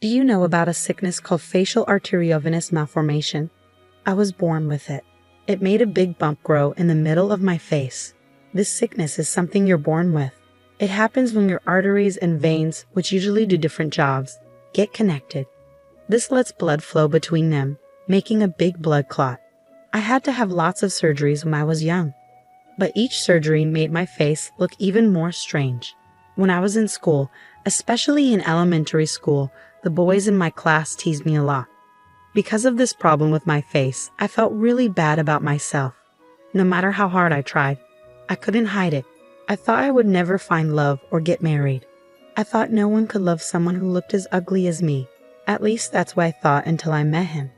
Do you know about a sickness called facial arteriovenous malformation? I was born with it. It made a big bump grow in the middle of my face. This sickness is something you're born with. It happens when your arteries and veins, which usually do different jobs, get connected. This lets blood flow between them, making a big blood clot. I had to have lots of surgeries when I was young, but each surgery made my face look even more strange. When I was in school, especially in elementary school, the boys in my class teased me a lot. Because of this problem with my face, I felt really bad about myself. No matter how hard I tried, I couldn't hide it. I thought I would never find love or get married. I thought no one could love someone who looked as ugly as me. At least that's what I thought until I met him.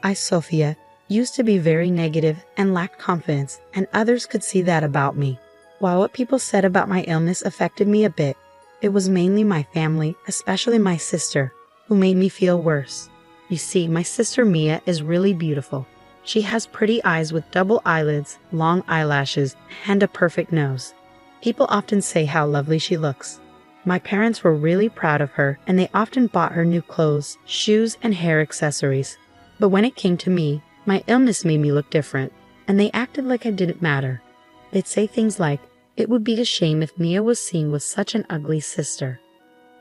I, Sophia, used to be very negative and lacked confidence, and others could see that about me. While what people said about my illness affected me a bit, it was mainly my family, especially my sister, who made me feel worse. You see, my sister Mia is really beautiful. She has pretty eyes with double eyelids, long eyelashes, and a perfect nose. People often say how lovely she looks. My parents were really proud of her, and they often bought her new clothes, shoes, and hair accessories. But when it came to me, my illness made me look different, and they acted like I didn't matter. They'd say things like, it would be a shame if Mia was seen with such an ugly sister.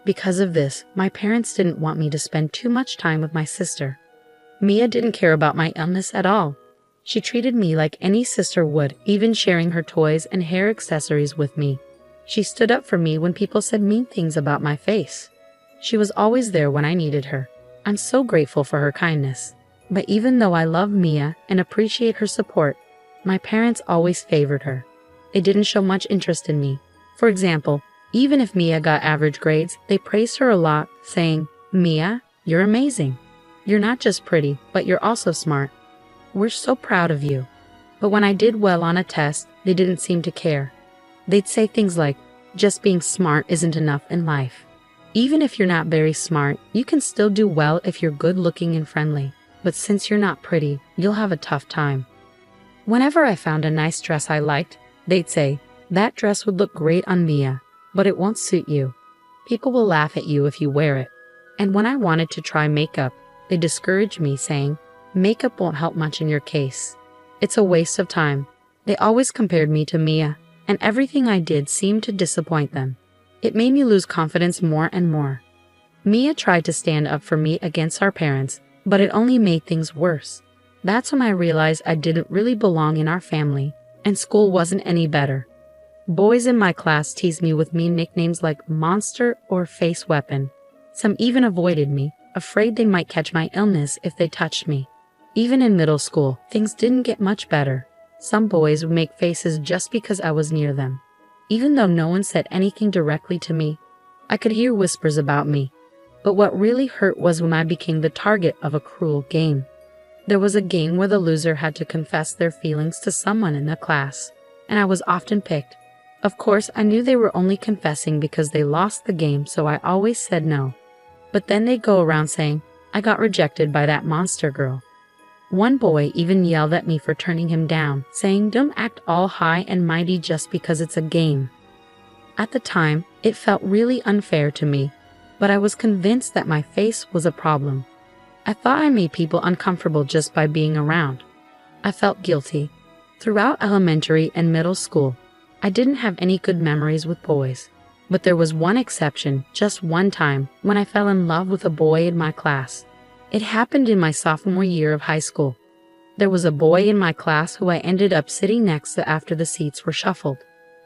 Because of this, my parents didn't want me to spend too much time with my sister. Mia didn't care about my illness at all. She treated me like any sister would, even sharing her toys and hair accessories with me. She stood up for me when people said mean things about my face. She was always there when I needed her. I'm so grateful for her kindness. But even though I love Mia and appreciate her support, my parents always favored her. They didn't show much interest in me. For example, even if Mia got average grades, they praised her a lot, saying, "Mia, you're amazing. You're not just pretty, but you're also smart. We're so proud of you." But when I did well on a test, they didn't seem to care. They'd say things like, just being smart isn't enough in life. Even if you're not very smart, you can still do well if you're good looking and friendly. But since you're not pretty, you'll have a tough time. Whenever I found a nice dress I liked, they'd say, that dress would look great on Mia, but it won't suit you. People will laugh at you if you wear it. And when I wanted to try makeup, they discouraged me, saying, makeup won't help much in your case. It's a waste of time. They always compared me to Mia, and everything I did seemed to disappoint them. It made me lose confidence more and more. Mia tried to stand up for me against our parents, but it only made things worse. That's when I realized I didn't really belong in our family, and school wasn't any better. Boys in my class teased me with mean nicknames like monster or face weapon. Some even avoided me, afraid they might catch my illness if they touched me. Even in middle school, things didn't get much better. Some boys would make faces just because I was near them. Even though no one said anything directly to me, I could hear whispers about me. But what really hurt was when I became the target of a cruel game. There was a game where the loser had to confess their feelings to someone in the class, and I was often picked. Of course, I knew they were only confessing because they lost the game, so I always said no. But then they'd go around saying, I got rejected by that monster girl. One boy even yelled at me for turning him down, saying, don't act all high and mighty just because it's a game. At the time, it felt really unfair to me, but I was convinced that my face was a problem. I thought I made people uncomfortable just by being around. I felt guilty. Throughout elementary and middle school, I didn't have any good memories with boys. But there was one exception, just one time, when I fell in love with a boy in my class. It happened in my sophomore year of high school. There was a boy in my class who I ended up sitting next to after the seats were shuffled.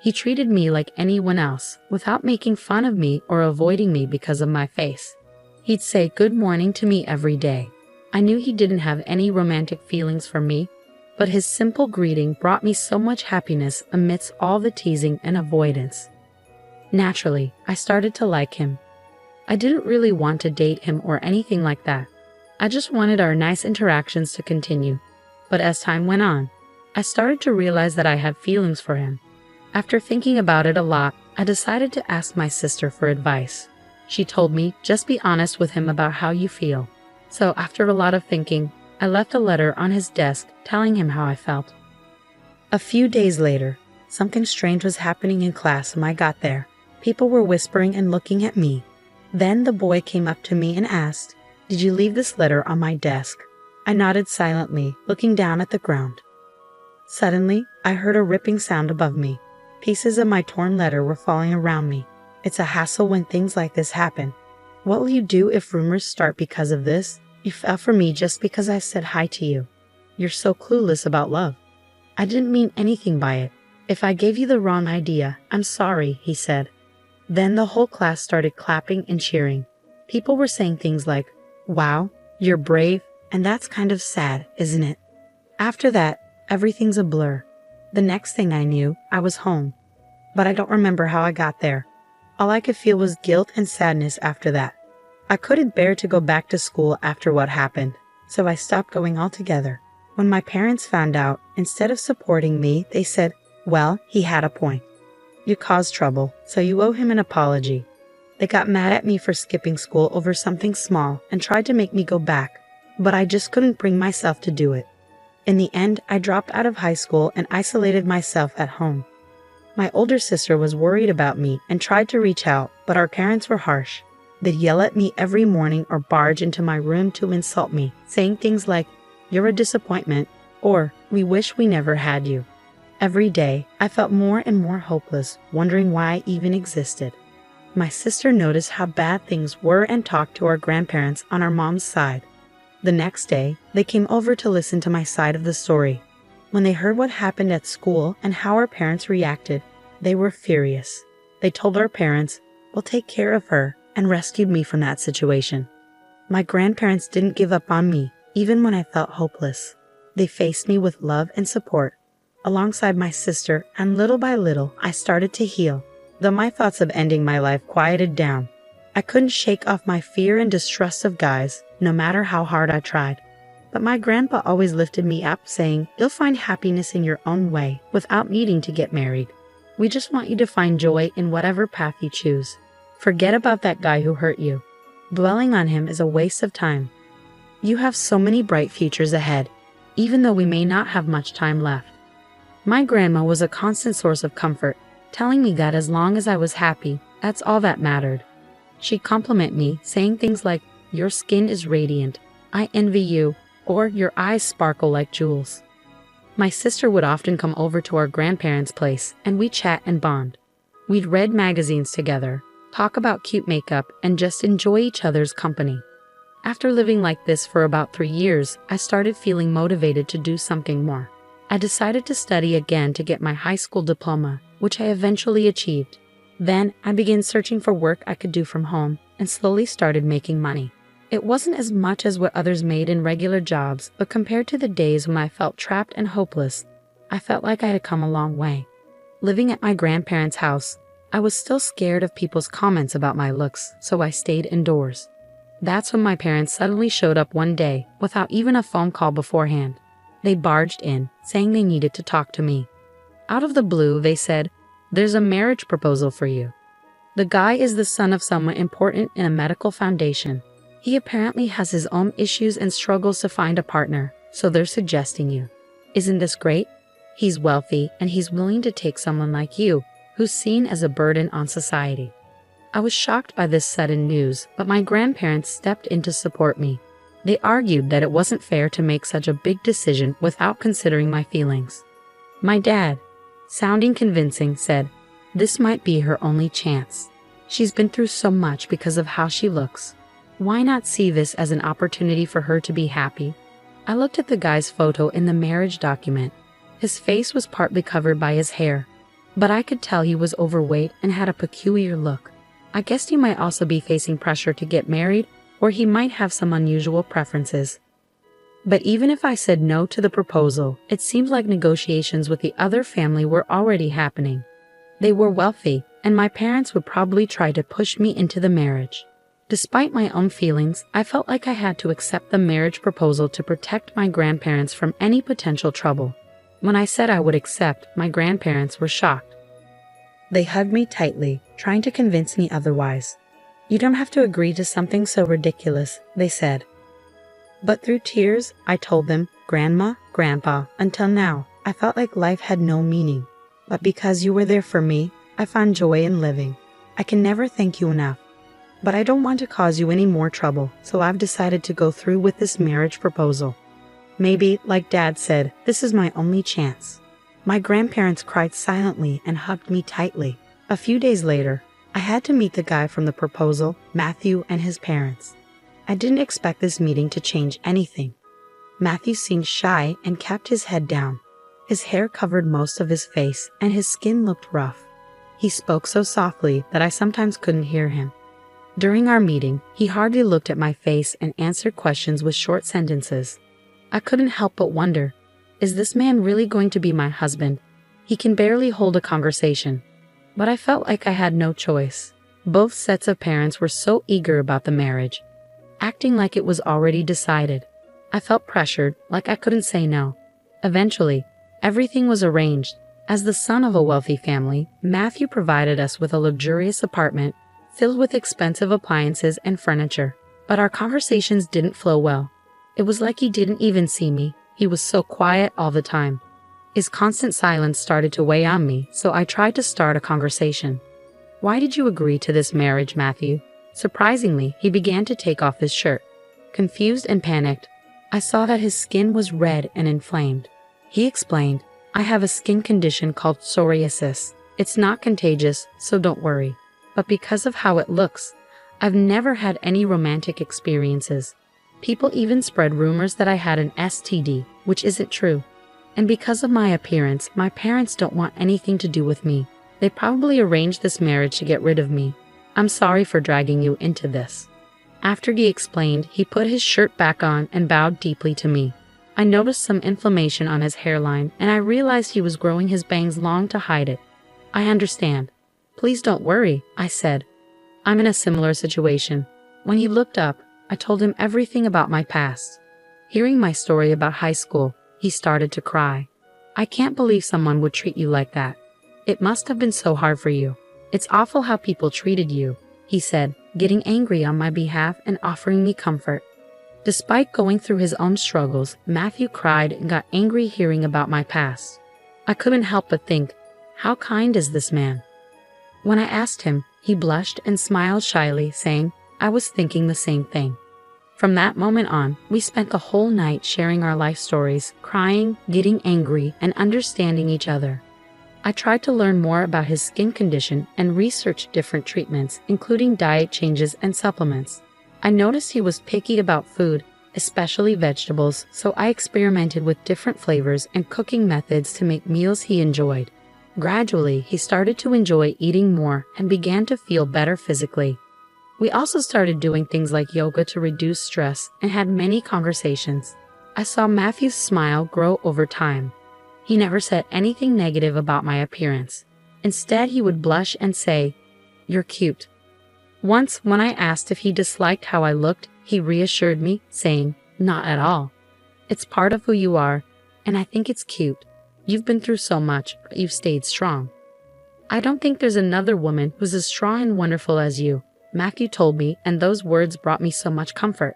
He treated me like anyone else, without making fun of me or avoiding me because of my face. He'd say good morning to me every day. I knew he didn't have any romantic feelings for me, but his simple greeting brought me so much happiness amidst all the teasing and avoidance. Naturally, I started to like him. I didn't really want to date him or anything like that. I just wanted our nice interactions to continue. But as time went on, I started to realize that I had feelings for him. After thinking about it a lot, I decided to ask my sister for advice. She told me, just be honest with him about how you feel. So after a lot of thinking, I left a letter on his desk telling him how I felt. A few days later, something strange was happening in class when I got there. People were whispering and looking at me. Then the boy came up to me and asked, "Did you leave this letter on my desk?" I nodded silently, looking down at the ground. Suddenly, I heard a ripping sound above me. Pieces of my torn letter were falling around me. It's a hassle when things like this happen. What will you do if rumors start because of this? You fell for me just because I said hi to you. You're so clueless about love. I didn't mean anything by it. If I gave you the wrong idea, I'm sorry, he said. Then the whole class started clapping and cheering. People were saying things like, "Wow, you're brave," and that's kind of sad, isn't it? After that, everything's a blur. The next thing I knew, I was home. But I don't remember how I got there. All I could feel was guilt and sadness after that. I couldn't bear to go back to school after what happened, so I stopped going altogether. When my parents found out, instead of supporting me, they said, "Well, he had a point. You caused trouble, so you owe him an apology." They got mad at me for skipping school over something small and tried to make me go back, but I just couldn't bring myself to do it. In the end, I dropped out of high school and isolated myself at home. My older sister was worried about me and tried to reach out, but our parents were harsh. They'd yell at me every morning or barge into my room to insult me, saying things like, "You're a disappointment," or "We wish we never had you." Every day, I felt more and more hopeless, wondering why I even existed. My sister noticed how bad things were and talked to our grandparents on our mom's side. The next day, they came over to listen to my side of the story. When they heard what happened at school and how our parents reacted, they were furious. They told our parents, "We'll take care of her," and rescued me from that situation. My grandparents didn't give up on me, even when I felt hopeless. They faced me with love and support, alongside my sister, and little by little, I started to heal. Though my thoughts of ending my life quieted down, I couldn't shake off my fear and distrust of guys, no matter how hard I tried. But my grandpa always lifted me up, saying, "You'll find happiness in your own way, without needing to get married. We just want you to find joy in whatever path you choose. Forget about that guy who hurt you. Dwelling on him is a waste of time. You have so many bright futures ahead, even though we may not have much time left." My grandma was a constant source of comfort, telling me that as long as I was happy, that's all that mattered. She'd compliment me, saying things like, "Your skin is radiant. I envy you," or "Your eyes sparkle like jewels." My sister would often come over to our grandparents' place, and we'd chat and bond. We'd read magazines together, talk about cute makeup, and just enjoy each other's company. After living like this for about 3 years, I started feeling motivated to do something more. I decided to study again to get my high school diploma, which I eventually achieved. Then I began searching for work I could do from home and slowly started making money. It wasn't as much as what others made in regular jobs, but compared to the days when I felt trapped and hopeless, I felt like I had come a long way. Living at my grandparents' house, I was still scared of people's comments about my looks, so I stayed indoors. That's when my parents suddenly showed up one day without even a phone call beforehand. They barged in, saying they needed to talk to me. Out of the blue, they said, "There's a marriage proposal for you. The guy is the son of someone important in a medical foundation. He apparently has his own issues and struggles to find a partner, so they're suggesting you. Isn't this great? He's wealthy and he's willing to take someone like you, who's seen as a burden on society." I was shocked by this sudden news, but my grandparents stepped in to support me. They argued that it wasn't fair to make such a big decision without considering my feelings. My dad, sounding convincing, said, "This might be her only chance. She's been through so much because of how she looks. Why not see this as an opportunity for her to be happy?" I looked at the guy's photo in the marriage document. His face was partly covered by his hair, but I could tell he was overweight and had a peculiar look. I guessed he might also be facing pressure to get married, or he might have some unusual preferences. But even if I said no to the proposal, it seemed like negotiations with the other family were already happening. They were wealthy, and my parents would probably try to push me into the marriage. Despite my own feelings, I felt like I had to accept the marriage proposal to protect my grandparents from any potential trouble. When I said I would accept, my grandparents were shocked. They hugged me tightly, trying to convince me otherwise. "You don't have to agree to something so ridiculous," they said. But through tears, I told them, "Grandma, Grandpa, until now, I felt like life had no meaning. But because you were there for me, I found joy in living. I can never thank you enough." But I don't want to cause you any more trouble, so I've decided to go through with this marriage proposal. Maybe, like Dad said, this is my only chance." My grandparents cried silently and hugged me tightly. A few days later, I had to meet the guy from the proposal, Matthew, and his parents. I didn't expect this meeting to change anything. Matthew seemed shy and kept his head down. His hair covered most of his face, and his skin looked rough. He spoke so softly that I sometimes couldn't hear him. During our meeting, he hardly looked at my face and answered questions with short sentences. I couldn't help but wonder, is this man really going to be my husband? He can barely hold a conversation. But I felt like I had no choice. Both sets of parents were so eager about the marriage, acting like it was already decided. I felt pressured, like I couldn't say no. Eventually, everything was arranged. As the son of a wealthy family, Matthew provided us with a luxurious apartment filled with expensive appliances and furniture. But our conversations didn't flow well. It was like he didn't even see me. He was so quiet all the time. His constant silence started to weigh on me, so I tried to start a conversation. "Why did you agree to this marriage, Matthew?" Surprisingly, he began to take off his shirt. Confused and panicked, I saw that his skin was red and inflamed. He explained, "I have a skin condition called psoriasis. It's not contagious, so don't worry. But because of how it looks, I've never had any romantic experiences. People even spread rumors that I had an STD, which isn't true. And because of my appearance, my parents don't want anything to do with me. They probably arranged this marriage to get rid of me. I'm sorry for dragging you into this." After he explained, he put his shirt back on and bowed deeply to me. I noticed some inflammation on his hairline, and I realized he was growing his bangs long to hide it. "I understand. Please don't worry," I said. "I'm in a similar situation." When he looked up, I told him everything about my past. Hearing my story about high school, he started to cry. "I can't believe someone would treat you like that. It must have been so hard for you. It's awful how people treated you," he said, getting angry on my behalf and offering me comfort. Despite going through his own struggles, Matthew cried and got angry hearing about my past. I couldn't help but think, how kind is this man? When I asked him, he blushed and smiled shyly, saying, "I was thinking the same thing." From that moment on, we spent the whole night sharing our life stories, crying, getting angry, and understanding each other. I tried to learn more about his skin condition and researched different treatments, including diet changes and supplements. I noticed he was picky about food, especially vegetables, so I experimented with different flavors and cooking methods to make meals he enjoyed. Gradually, he started to enjoy eating more and began to feel better physically. We also started doing things like yoga to reduce stress and had many conversations. I saw Matthew's smile grow over time. He never said anything negative about my appearance. Instead, he would blush and say, "You're cute." Once, when I asked if he disliked how I looked, he reassured me, saying, "Not at all. It's part of who you are, and I think it's cute. You've been through so much, but you've stayed strong. I don't think there's another woman who's as strong and wonderful as you," Matthew told me, and those words brought me so much comfort.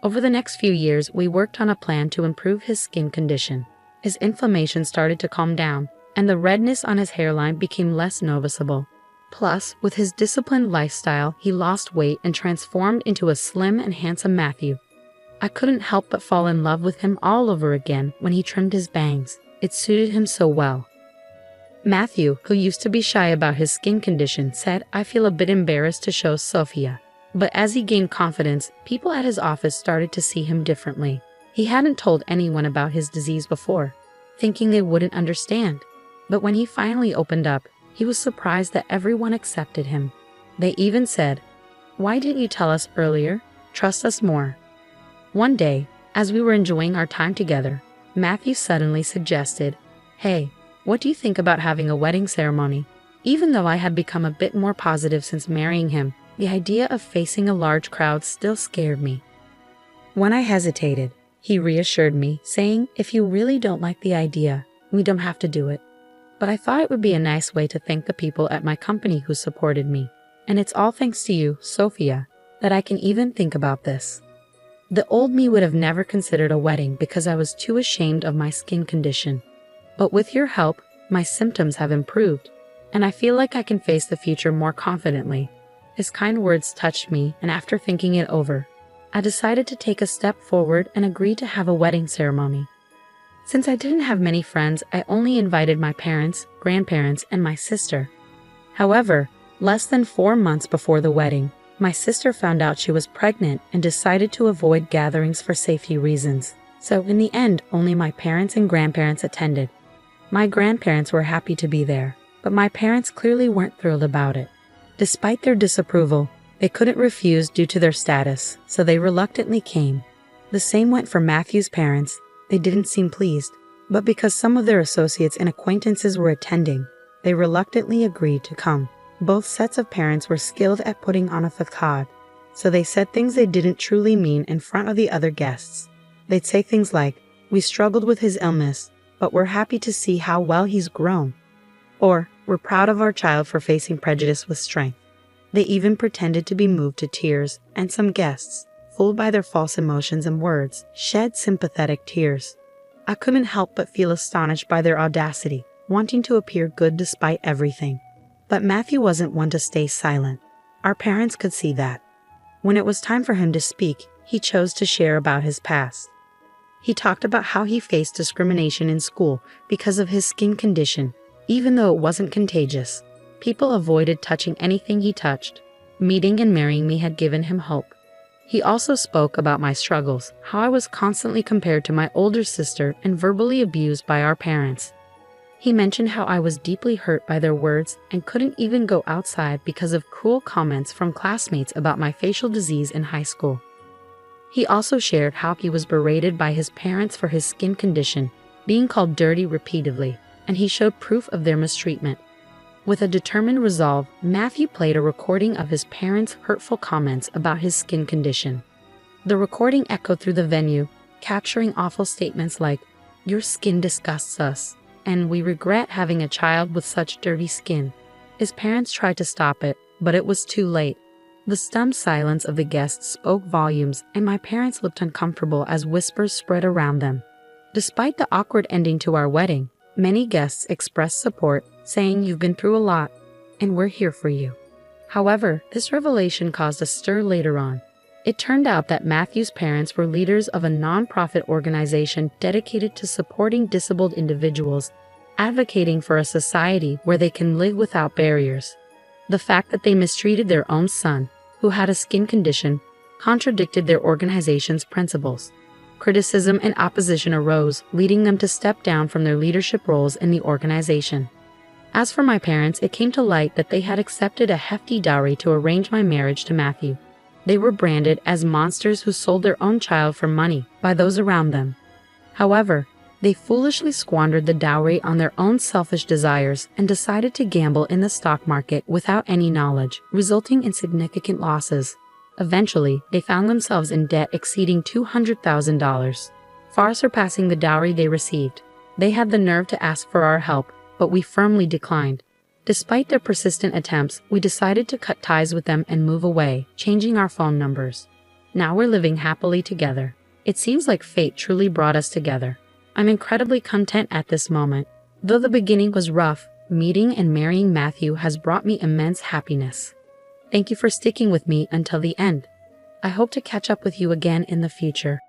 Over the next few years, we worked on a plan to improve his skin condition. His inflammation started to calm down, and the redness on his hairline became less noticeable. Plus, with his disciplined lifestyle, he lost weight and transformed into a slim and handsome Matthew. I couldn't help but fall in love with him all over again when he trimmed his bangs. It suited him so well. Matthew, who used to be shy about his skin condition, said, "I feel a bit embarrassed to show Sophia." But as he gained confidence, people at his office started to see him differently. He hadn't told anyone about his disease before, thinking they wouldn't understand. But when he finally opened up, he was surprised that everyone accepted him. They even said, "Why didn't you tell us earlier? Trust us more." One day, as we were enjoying our time together, Matthew suddenly suggested, "Hey, what do you think about having a wedding ceremony?" Even though I had become a bit more positive since marrying him, the idea of facing a large crowd still scared me. When I hesitated, he reassured me, saying, "If you really don't like the idea, we don't have to do it." But I thought it would be a nice way to thank the people at my company who supported me. And it's all thanks to you, Sophia, that I can even think about this. The old me would have never considered a wedding because I was too ashamed of my skin condition. But with your help, my symptoms have improved, and I feel like I can face the future more confidently. His kind words touched me, and after thinking it over, I decided to take a step forward and agree to have a wedding ceremony. Since I didn't have many friends, I only invited my parents, grandparents, and my sister. However, less than 4 months before the wedding, my sister found out she was pregnant and decided to avoid gatherings for safety reasons. So in the end, only my parents and grandparents attended. My grandparents were happy to be there, but my parents clearly weren't thrilled about it. Despite their disapproval, they couldn't refuse due to their status, so they reluctantly came. The same went for Matthew's parents. They didn't seem pleased, but because some of their associates and acquaintances were attending, they reluctantly agreed to come. Both sets of parents were skilled at putting on a facade, so they said things they didn't truly mean in front of the other guests. They'd say things like, "We struggled with his illness, but we're happy to see how well he's grown." Or, "We're proud of our child for facing prejudice with strength." They even pretended to be moved to tears, and some guests, fooled by their false emotions and words, shed sympathetic tears. I couldn't help but feel astonished by their audacity, wanting to appear good despite everything. But Matthew wasn't one to stay silent. Our parents could see that. When it was time for him to speak, he chose to share about his past. He talked about how he faced discrimination in school because of his skin condition, even though it wasn't contagious. People avoided touching anything he touched. Meeting and marrying me had given him hope. He also spoke about my struggles, how I was constantly compared to my older sister and verbally abused by our parents. He mentioned how I was deeply hurt by their words and couldn't even go outside because of cruel comments from classmates about my facial disease in high school. He also shared how he was berated by his parents for his skin condition, being called dirty repeatedly, and he showed proof of their mistreatment. With a determined resolve, Matthew played a recording of his parents' hurtful comments about his skin condition. The recording echoed through the venue, capturing awful statements like, "Your skin disgusts us," and "We regret having a child with such dirty skin." His parents tried to stop it, but it was too late. The stunned silence of the guests spoke volumes, and my parents looked uncomfortable as whispers spread around them. Despite the awkward ending to our wedding, many guests expressed support, saying, "You've been through a lot, and we're here for you." However, this revelation caused a stir later on. It turned out that Matthew's parents were leaders of a non-profit organization dedicated to supporting disabled individuals, advocating for a society where they can live without barriers. The fact that they mistreated their own son, who had a skin condition, contradicted their organization's principles. Criticism and opposition arose, leading them to step down from their leadership roles in the organization. As for my parents, it came to light that they had accepted a hefty dowry to arrange my marriage to Matthew. They were branded as monsters who sold their own child for money by those around them. However, they foolishly squandered the dowry on their own selfish desires and decided to gamble in the stock market without any knowledge, resulting in significant losses. Eventually, they found themselves in debt exceeding $200,000, far surpassing the dowry they received. They had the nerve to ask for our help, but we firmly declined. Despite their persistent attempts, we decided to cut ties with them and move away, changing our phone numbers. Now we're living happily together. It seems like fate truly brought us together. I'm incredibly content at this moment. Though the beginning was rough, meeting and marrying Matthew has brought me immense happiness. Thank you for sticking with me until the end. I hope to catch up with you again in the future.